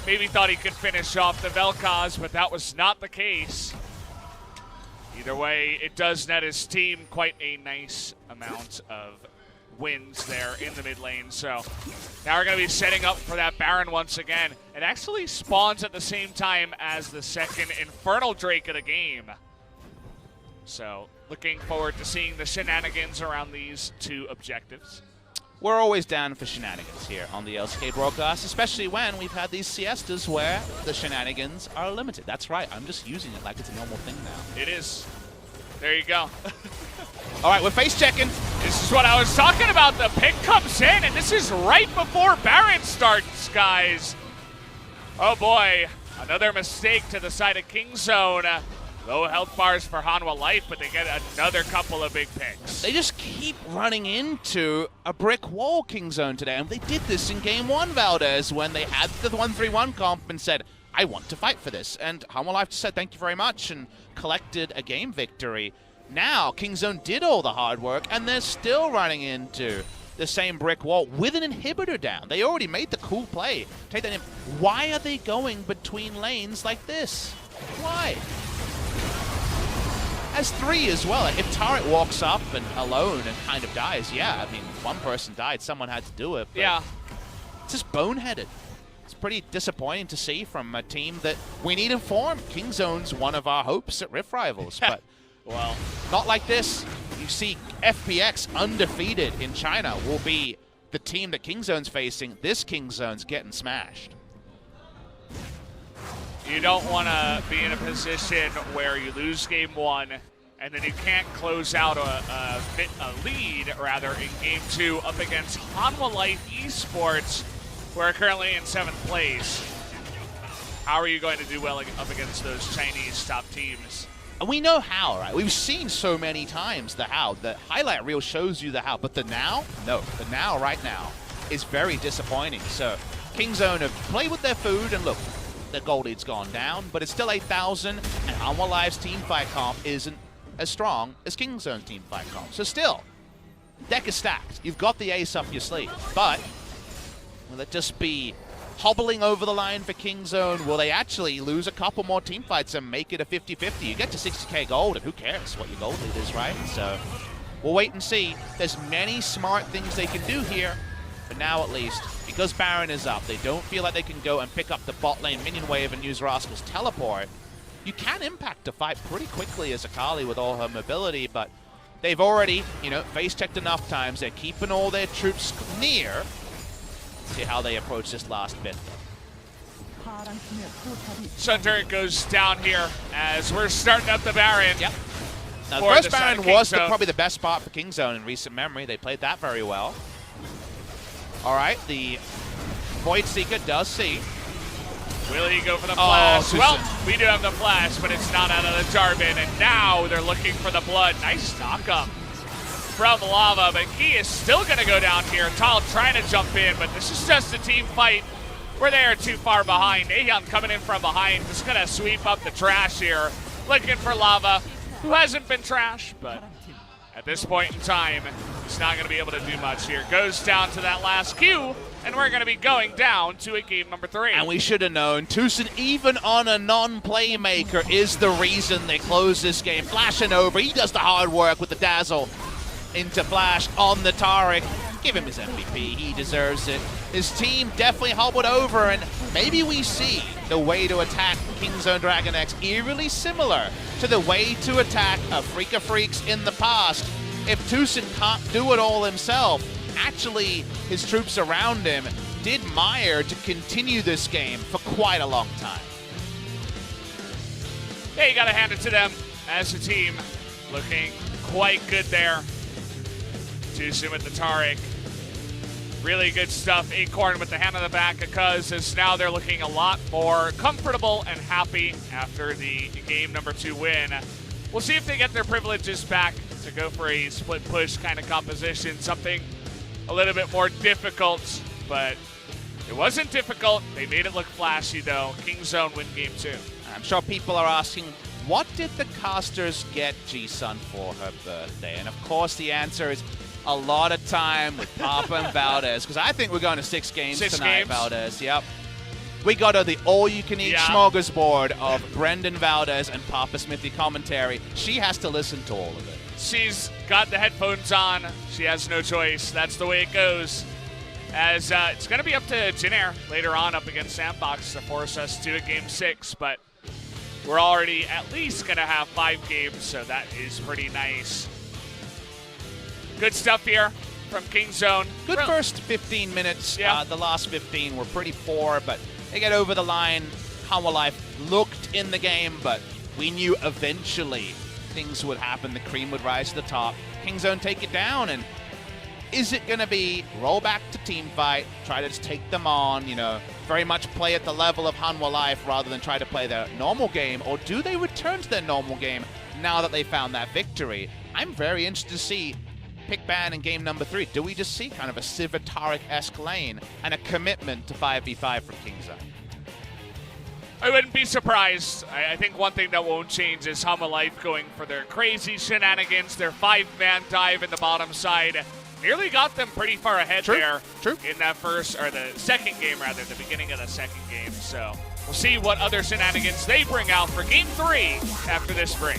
maybe thought he could finish off the Vel'Koz, but that was not the case. Either way, it does net his team quite a nice amount of wins there in the mid lane. So now we're going to be setting up for that Baron once again. It actually spawns at the same time as the second Infernal Drake of the game. So looking forward to seeing the shenanigans around these two objectives. We're always down for shenanigans here on the LCK broadcast, especially when we've had these siestas where the shenanigans are limited. That's right, I'm just using it like it's a normal thing now. It is. There you go. All right, we're face checking. This is what I was talking about. The pick comes in, and this is right before Baron starts, guys. Oh boy, another mistake to the side of KingZone. Low health bars for Hanwha Life, but they get another couple of big picks. They just keep running into a brick wall, KingZone, today. And they did this in Game 1, Valdez, when they had the 1-3-1 comp and said, I want to fight for this. And Hanwha Life just said, thank you very much, and collected a game victory. Now, KingZone did all the hard work, and they're still running into the same brick wall with an inhibitor down. They already made the cool play. Take that in. Why are they going between lanes like this? Why? As 3 as well. If Taric walks up and alone and kind of dies, yeah, I mean, one person died, someone had to do it. But yeah. It's just boneheaded. It's pretty disappointing to see from a team that we need to form. KingZone's one of our hopes at Rift Rivals, but, well, not like this. You see FPX undefeated in China will be the team that KingZone's facing. This KingZone's getting smashed. You don't want to be in a position where you lose game 1 and then you can't close out a lead, rather, in game 2 up against Hanwha Life Esports, who are currently in 7th place. How are you going to do well up against those Chinese top teams? And we know how, right? We've seen so many times the how. The highlight reel shows you the how, but the now? No, the now right now is very disappointing. So KingZone have played with their food, and look, the gold lead's gone down, but it's still 8,000, and Hanwha Live's teamfight comp isn't as strong as KingZone's teamfight comp. So still, deck is stacked. You've got the ace up your sleeve, but will it just be hobbling over the line for KingZone? Will they actually lose a couple more teamfights and make it a 50-50? You get to 60k gold, and who cares what your gold lead is, right? So we'll wait and see. There's many smart things they can do here. But now, at least, because Baron is up, they don't feel like they can go and pick up the bot lane minion wave and use Rascal's teleport. You can impact the fight pretty quickly as Akali with all her mobility, but they've already, face-checked enough times. They're keeping all their troops near. See how they approach this last bit. Sunturret goes down here as we're starting up the Baron. Yep. Now, the first Baron was probably the best spot for KingZone in recent memory. They played that very well. All right, the Void Seeker does see. Will he go for the flash? Well, we do have the flash, but it's not out of the Jarvan, and now they're looking for the blood. Nice knock-up from Lava, but he is still going to go down here. Thal trying to jump in, but this is just a team fight where they are too far behind. Naehyun coming in from behind, just going to sweep up the trash here, looking for Lava, who hasn't been trash, but at this point in time, he's not going to be able to do much here. Goes down to that last Q, and we're going to be going down to a game number 3. And we should have known, TusiN, even on a non-playmaker, is the reason they close this game. Flashing over, he does the hard work with the dazzle into Flash on the Taric. Give him his MVP, he deserves it. His team definitely hobbled over, and maybe we see the way to attack Kingzone Dragon X eerily similar to the way to attack a FLICKR Freaks in the past. If TusiN can't do it all himself, actually his troops around him did mire to continue this game for quite a long time. Yeah, you gotta hand it to them as a team. Looking quite good there. TusiN with the Taric. Really good stuff. Acorn with the hand on the back of Cuzz, as now they're looking a lot more comfortable and happy after the game number 2 win. We'll see if they get their privileges back to go for a split push kind of composition, something a little bit more difficult, but it wasn't difficult. They made it look flashy though. Kingzone win game 2. I'm sure people are asking, what did the casters get Ji-Sun for her birthday? And of course the answer is a lot of time with Papa and Valdez, because I think we're going to 6 games tonight, Valdez. Yep. We got her the all-you-can-eat smorgasbord of Brendan Valdez and Papa Smithy commentary. She has to listen to all of it. She's got the headphones on. She has no choice. That's the way it goes. As it's going to be up to Jinair later on up against Sandbox to force us to a game 6, but we're already at least going to have 5 games, so that is pretty nice. Good stuff here from Kingzone. Good first 15 minutes. Yeah. The last 15 were pretty poor, but they get over the line. Hanwha Life looked in the game, but we knew eventually things would happen. The cream would rise to the top. Kingzone take it down, and is it going to be roll back to team fight, try to just take them on, you know, very much play at the level of Hanwha Life rather than try to play their normal game, or do they return to their normal game now that they found that victory? I'm very interested to see pick ban in game number 3. Do we just see kind of a Civic-esque lane and a commitment to 5v5 from Kingzone? I wouldn't be surprised. I think one thing that won't change is Hanwha Life going for their crazy shenanigans, their 5-man dive in the bottom side. Nearly got them pretty far ahead there in that first, or the second game rather, the beginning of the second game. So we'll see what other shenanigans they bring out for game 3 after this break.